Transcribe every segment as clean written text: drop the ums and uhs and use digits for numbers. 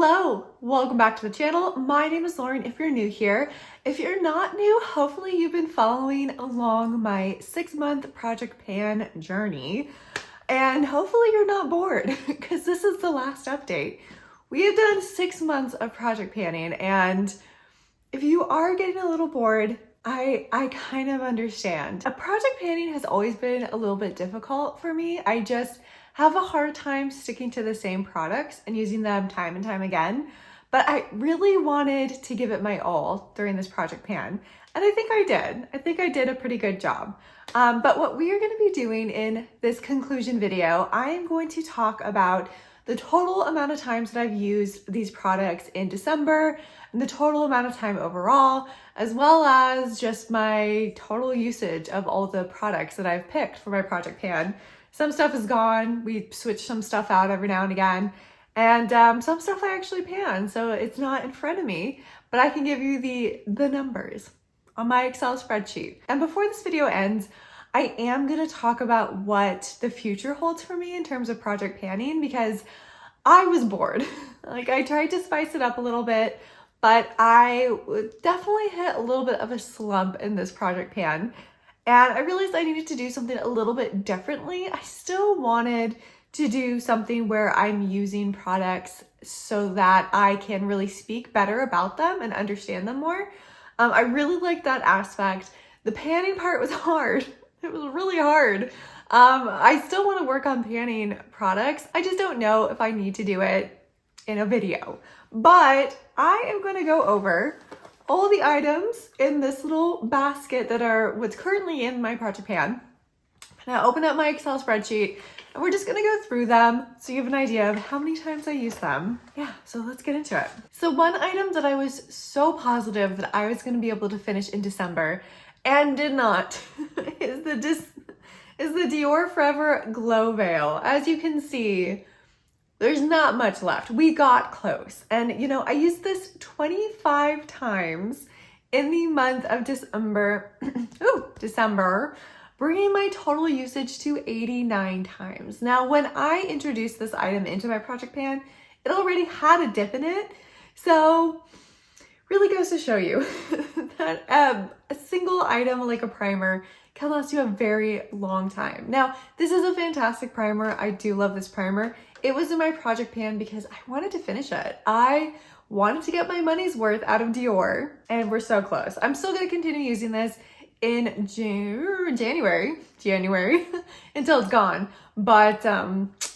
Hello, welcome back to the channel. My name is Lauren if you're new here. If you're not new, hopefully you've been following along my 6-month Project Pan journey and hopefully you're not bored because this is the last update. We have done 6 months of Project Panning, and if you are getting a little bored, I kind of understand. Project Panning has always been a little bit difficult for me. I just have a hard time sticking to the same products and using them time and time again. But I really wanted to give it my all during this Project Pan, and I think I did. I think I did a pretty good job. But what we are going to be doing in this conclusion video, I am going to talk about the total amount of times that I've used these products in December and the total amount of time overall, as well as just my total usage of all the products that I've picked for my Project Pan. Some stuff is gone. We switch some stuff out every now and again. And some stuff I actually pan, so it's not in front of me, but I can give you the numbers on my Excel spreadsheet. And before this video ends, I am going to talk about what the future holds for me in terms of Project Panning, because I was bored. Like, I tried to spice it up a little bit, but I definitely hit a little bit of a slump in this Project Pan. And I realized I needed to do something a little bit differently. I still wanted to do something where I'm using products so that I can really speak better about them and understand them more. I really liked that aspect. The panning part was hard. It was really hard. I still want to work on panning products. I just don't know if I need to do it in a video. But I am going to go over all the items in this little basket that are what's currently in my Project Pan. Now open up my Excel spreadsheet and we're just gonna go through them so you have an idea of how many times I use them. Yeah, so let's get into it. So one item that I was so positive that I was gonna be able to finish in December and did not is the Dior Forever Glow Veil. As you can see, there's not much left. We got close. And you know, I used this 25 times in the month of December, bringing my total usage to 89 times. Now, when I introduced this item into my Project Pan, it already had a dip in it. So really goes to show you that a single item like a primer can last you a very long time. Now, this is a fantastic primer. I do love this primer. It was in my Project Pan because I wanted to finish it. I wanted to get my money's worth out of Dior, and we're so close. I'm still going to continue using this in January until it's gone. But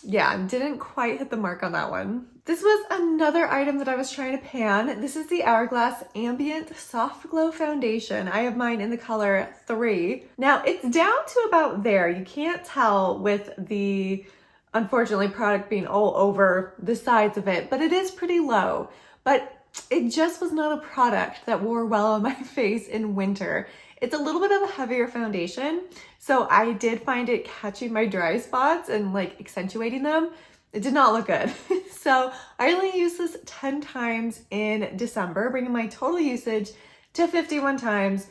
yeah, didn't quite hit the mark on that one. This was another item that I was trying to pan. This is the Hourglass Ambient Soft Glow Foundation. I have mine in the color 3. Now it's down to about there. You can't tell with the, unfortunately, product being all over the sides of it, but it is pretty low. But it just was not a product that wore well on my face in winter. It's a little bit of a heavier foundation, so I did find it catching my dry spots and like accentuating them. It did not look good. So I only used this 10 times in December, bringing my total usage to 51 times.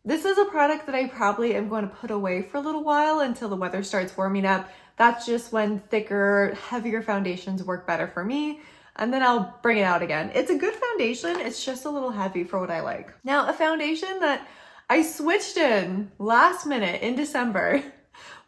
This is a product that I probably am going to put away for a little while until the weather starts warming up. That's just when thicker, heavier foundations work better for me. And then I'll bring it out again. It's a good foundation. It's just a little heavy for what I like. Now, a foundation that I switched in last minute in December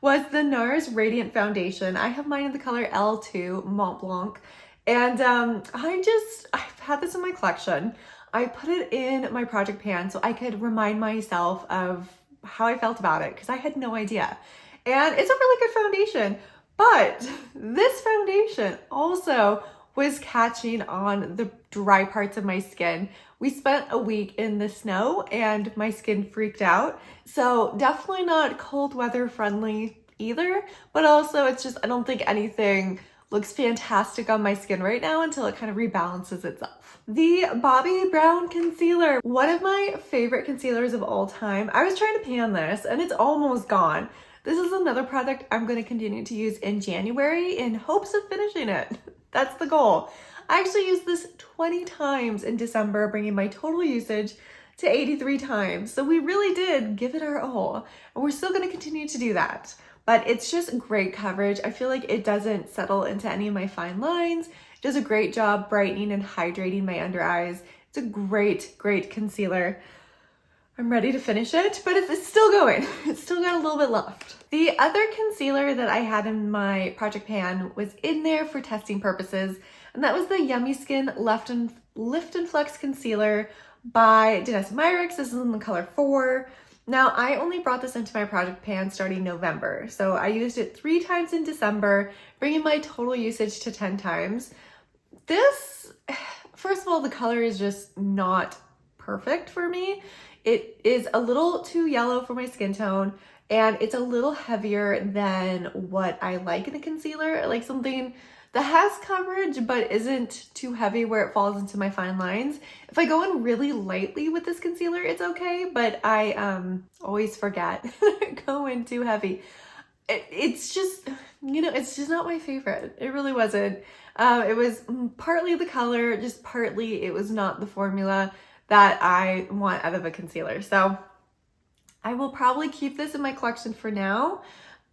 was the NARS Radiant Foundation. I have mine in the color L2 Mont Blanc. And I've had this in my collection. I put it in my Project Pan so I could remind myself of how I felt about it because I had no idea. And it's a really good foundation, but this foundation also was catching on the dry parts of my skin. We spent a week in the snow and my skin freaked out. So definitely not cold weather friendly either, but also it's just, I don't think anything looks fantastic on my skin right now until it kind of rebalances itself. The Bobbi Brown Concealer, one of my favorite concealers of all time. I was trying to pan this and it's almost gone. This is another product I'm going to continue to use in January in hopes of finishing it. That's the goal. I actually used this 20 times in December, bringing my total usage to 83 times. So we really did give it our all, and we're still going to continue to do that. But it's just great coverage. I feel like it doesn't settle into any of my fine lines. Does a great job brightening and hydrating my under eyes. It's a great, great concealer. I'm ready to finish it, but it's still going. It's still got a little bit left. The other concealer that I had in my project pan was in there for testing purposes, and that was the Yummy Skin Lift and Flex Concealer by Myrick. This is in the color 4. Now, I only brought this into my project pan starting November, so I used it 3 times in December, bringing my total usage to 10 times. This, first of all, the color is just not perfect for me. It is a little too yellow for my skin tone, and it's a little heavier than what I like in a concealer. I like something that has coverage but isn't too heavy where it falls into my fine lines. If I go in really lightly with this concealer, it's okay, but I always forget go in too heavy. It's just, you know, it's just not my favorite. It really wasn't. It was partly the color, just partly it was not the formula that I want out of a concealer. So I will probably keep this in my collection for now,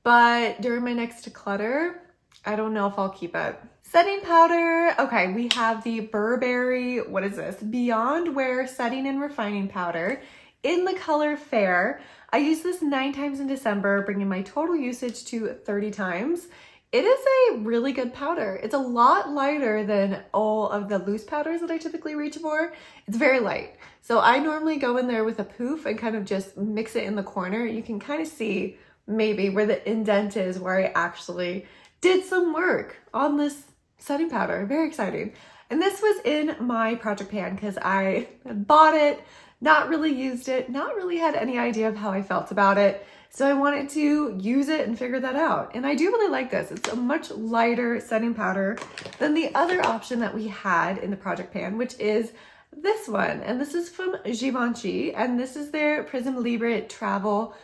but during my next declutter, I don't know if I'll keep it. Setting powder. Okay, we have the Burberry, what is this? Beyond Wear Setting and Refining Powder in the color Fair. I used this 9 times in December, bringing my total usage to 30 times. It is a really good powder. It's a lot lighter than all of the loose powders that I typically reach for. It's very light. So I normally go in there with a poof and kind of just mix it in the corner. You can kind of see maybe where the indent is where I actually did some work on this setting powder. Very exciting. And this was in my project pan because I bought it, not really used it, not really had any idea of how I felt about it. So I wanted to use it and figure that out. And I do really like this. It's a much lighter setting powder than the other option that we had in the project pan, which is this one. And this is from Givenchy. And this is their Prism Libre Travel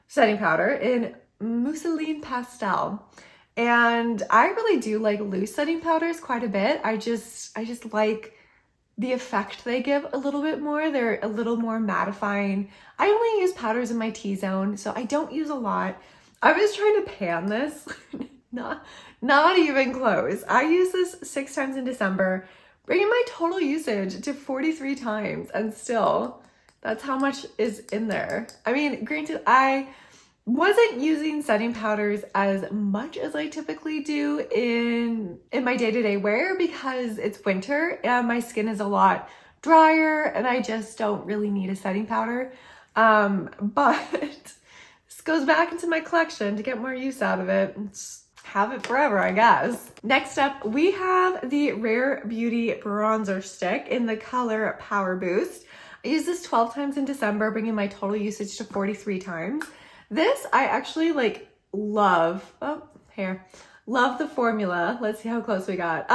setting powder in Mousseline Pastel. And I really do like loose setting powders quite a bit. I just like the effect they give a little bit more. They're a little more mattifying. I only use powders in my T-zone, so I don't use a lot. I was trying to pan this, not even close. I used this 6 times in December, bringing my total usage to 43 times, and still, that's how much is in there. I mean, granted, I wasn't using setting powders as much as I typically do in my day-to-day wear because it's winter and my skin is a lot drier and I just don't really need a setting powder. But this goes back into my collection to get more use out of it and have it forever, I guess. Next up, we have the Rare Beauty Bronzer Stick in the color Power Boost. I used this 12 times in December, bringing my total usage to 43 times. This I actually like love. Love the formula. Let's see how close we got.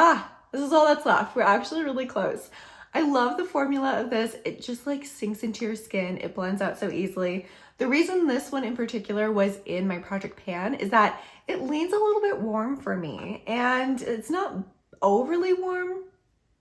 This is all that's left. We're actually really close. I love the formula of this. It just like sinks into your skin. It blends out so easily. The reason this one in particular was in my project pan is that it leans a little bit warm for me, and it's not overly warm,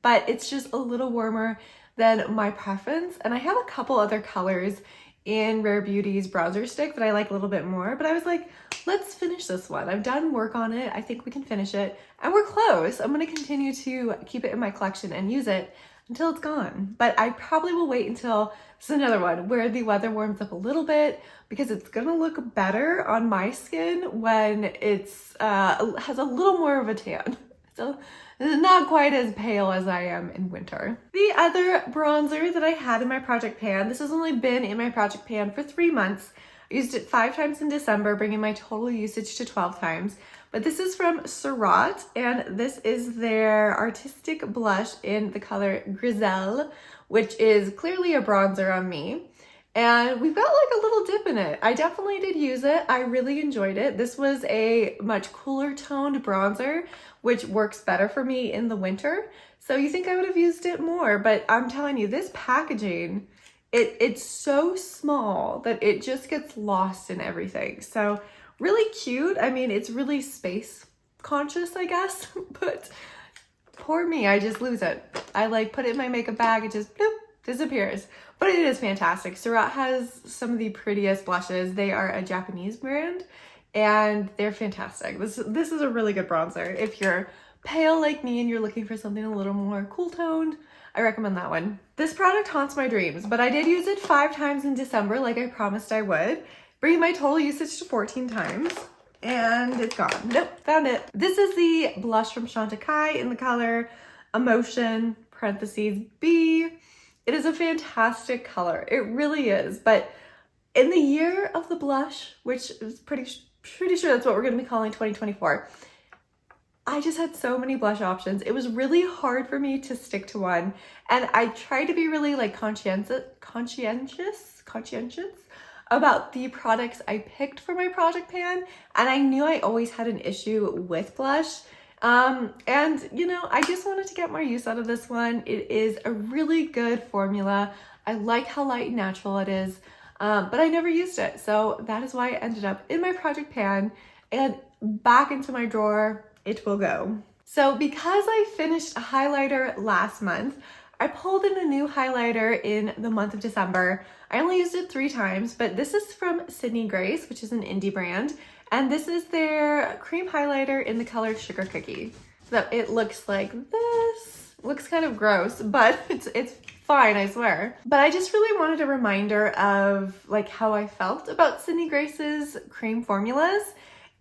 but it's just a little warmer than my preference. And I have a couple other colors in Rare Beauty's bronzer stick that I like a little bit more, but I was like, let's finish this one. I've done work on it. I think we can finish it, and we're close. I'm gonna continue to keep it in my collection and use it until it's gone. But I probably will wait until this is another one where the weather warms up a little bit, because it's gonna look better on my skin when it's has a little more of a tan. So it's not quite as pale as I am in winter. The other bronzer that I had in my project pan, this has only been in my project pan for 3 months. I used it 5 times in December, bringing my total usage to 12 times. But this is from Surratt, and this is their Artistique blush in the color Grisaille, which is clearly a bronzer on me. And we've got like a little dip in it. I definitely did use it. I really enjoyed it. This was a much cooler toned bronzer, which works better for me in the winter. So you think I would have used it more, but I'm telling you, this packaging, it's so small that it just gets lost in everything. So really cute. I mean, it's really space conscious, I guess, but poor me, I just lose it. I like put it in my makeup bag, it just bloop, disappears. But it is fantastic. Surratt has some of the prettiest blushes. They are a Japanese brand and they're fantastic. This is a really good bronzer if you're pale like me and you're looking for something a little more cool toned, I recommend that one. This product haunts my dreams, but I did use it 5 times in December like I promised I would, bringing my total usage to 14 times. And it's gone. Nope, found it. This is the blush from Chantecaille in the color Emotion, parentheses, B. It is a fantastic color. It really is. But in the year of the blush, which is pretty sure that's what we're going to be calling 2024, I just had so many blush options. It was really hard for me to stick to one. And I tried to be really like conscientious about the products I picked for my project pan, and I knew I always had an issue with blush. And you know, I just wanted to get more use out of this one. It is a really good formula. I like how light and natural it is, but I never used it. So that is why it ended up in my project pan and back into my drawer it will go. So because I finished a highlighter last month, I pulled in a new highlighter in the month of December. I only used it 3 times, but this is from Sydney Grace, which is an indie brand. And this is their cream highlighter in the color Sugar Cookie. So it looks like this. Looks kind of gross, but it's fine, I swear. But I just really wanted a reminder of like how I felt about Sydney Grace's cream formulas.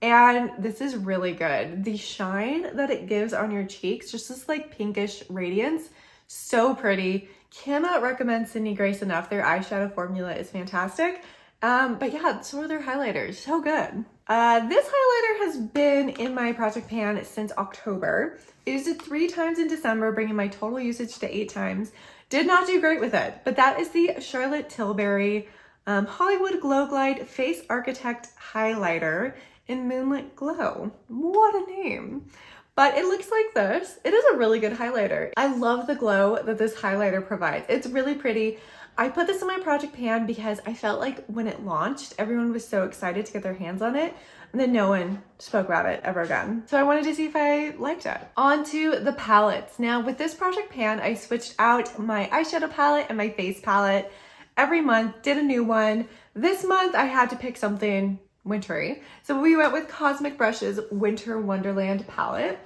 And this is really good. The shine that it gives on your cheeks, just this like pinkish radiance, so pretty. Cannot recommend Sydney Grace enough. Their eyeshadow formula is fantastic. But yeah, so are their highlighters, so good. This highlighter has been in my project pan since October. I used it 3 times in December, bringing my total usage to 8 times. Did not do great with it, but that is the Charlotte Tilbury Hollywood Glow Glide Face Architect Highlighter in Moonlit Glow. What a name. But it looks like this. It is a really good highlighter. I love the glow that this highlighter provides. It's really pretty. I put this in my project pan because I felt like when it launched, everyone was so excited to get their hands on it, and then no one spoke about it ever again. So I wanted to see if I liked it. On to the palettes. Now with this project pan, I switched out my eyeshadow palette and my face palette every month, did a new one. This month I had to pick something wintry. So we went with Cosmic Brush's Winter Wonderland palette.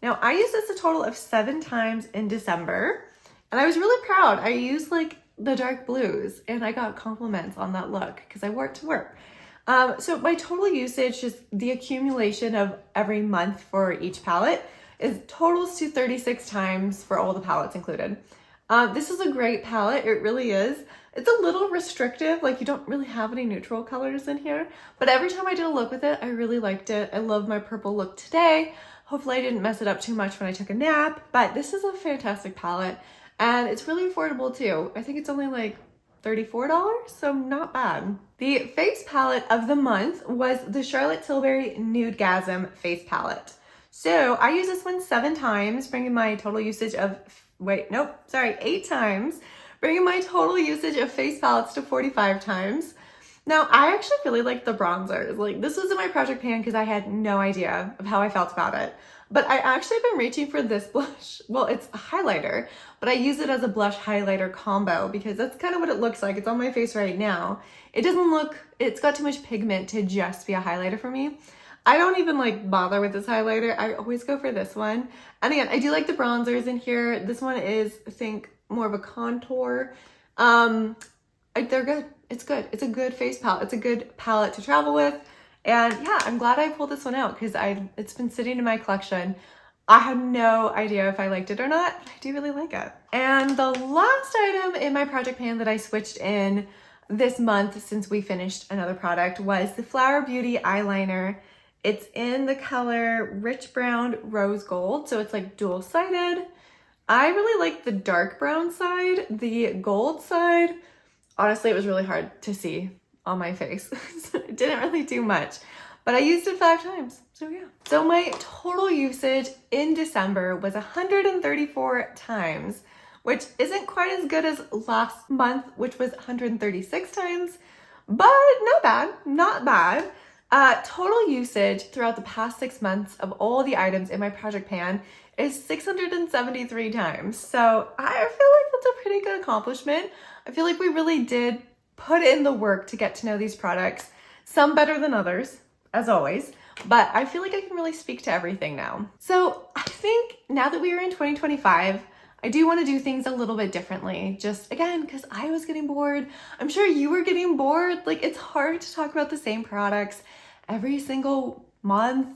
Now I used this a total of 7 times in December, and I was really proud. I used like the dark blues and I got compliments on that look because I wore it to work. So my total usage, just the accumulation of every month for each palette, is totals to 36 times for all the palettes included. This is a great palette, it really is. It's a little restrictive, like you don't really have any neutral colors in here, but every time I did a look with it, I really liked it. I love my purple look today. Hopefully I didn't mess it up too much when I took a nap, but this is a fantastic palette and it's really affordable too. I think it's only like $34, so not bad. The face palette of the month was the Charlotte Tilbury Nudegasm face palette. So I used this one 7 times, bringing my total usage of, 8 times, bringing my total usage of face palettes to 45 times. Now, I actually really like the bronzers. Like, this was in my project pan because I had no idea of how I felt about it. But I actually have been reaching for this blush. Well, it's a highlighter, but I use it as a blush highlighter combo because that's kind of what it looks like. It's on my face right now. It doesn't look, it's got too much pigment to just be a highlighter for me. I don't even like bother with this highlighter. I always go for this one. And again, I do like the bronzers in here. This one is, I think, more of a contour. They're good. It's good. It's a good face palette. It's a good palette to travel with. And yeah, I'm glad I pulled this one out because it's been sitting in my collection. I had no idea if I liked it or not, but I do really like it. And the last item in my project pan that I switched in this month since we finished another product was the Flower Beauty eyeliner. It's in the color Rich Brown Rose Gold, so it's like dual-sided. I really like the dark brown side. The gold side, honestly, it was really hard to see on my face. It didn't really do much, but I used it 5 times, so yeah. So my total usage in December was 134 times, which isn't quite as good as last month, which was 136 times, but not bad, not bad. Total usage throughout the past 6 months of all the items in my project pan is 673 times. So I feel like that's a pretty good accomplishment. I feel like we really did put in the work to get to know these products, some better than others, as always. but I feel like I can really speak to everything now. So I think now that we are in 2025, I do want to do things a little bit differently, just again, because I was getting bored. I'm sure you were getting bored. Like, it's hard to talk about the same products every single month.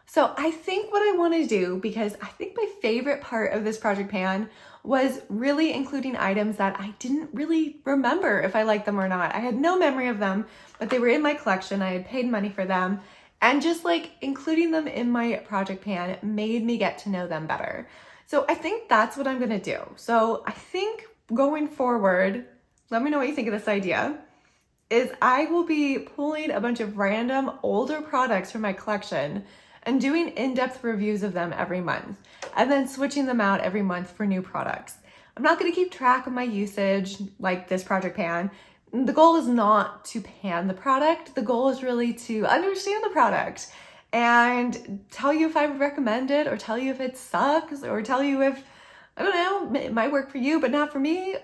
So I think what I want to do, because I think my favorite part of this project pan was really including items that I didn't really remember if I liked them or not. I had no memory of them, but they were in my collection. I had paid money for them. And just like including them in my project pan made me get to know them better. So I think that's what I'm gonna do. So I think going forward, let me know what you think of this idea, is I will be pulling a bunch of random older products from my collection and doing in-depth reviews of them every month, and then switching them out every month for new products. I'm not gonna keep track of my usage like this project pan. The goal is not to pan the product. The goal is really to understand the product and tell you if I would recommend it, or tell you if it sucks, or tell you if, I don't know, it might work for you, but not for me.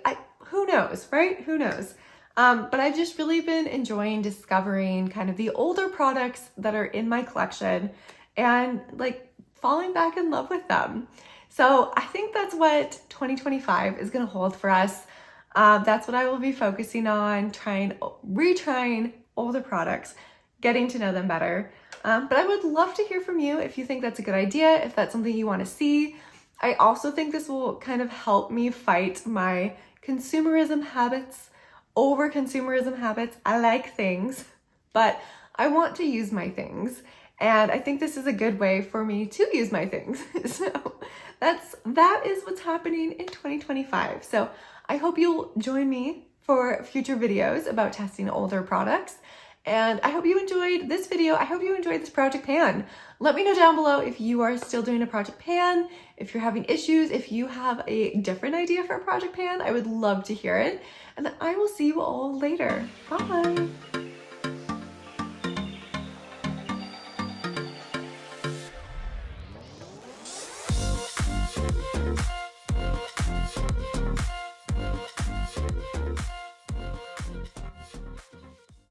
Who knows, right? Who knows? But I've just really been enjoying discovering kind of the older products that are in my collection and like falling back in love with them. So I think that's what 2025 is gonna hold for us. That's what I will be focusing on, retrying older products, getting to know them better. But I would love to hear from you if you think that's a good idea, if that's something you want to see. I also think this will kind of help me fight my consumerism habits, over-consumerism habits. I like things, but I want to use my things. And I think this is a good way for me to use my things. So that is what's happening in 2025. So I hope you'll join me for future videos about testing older products. And I hope you enjoyed this video. I hope you enjoyed this project pan. Let me know down below if you are still doing a project pan, if you're having issues, if you have a different idea for a project pan. I would love to hear it. And I will see you all later. Bye.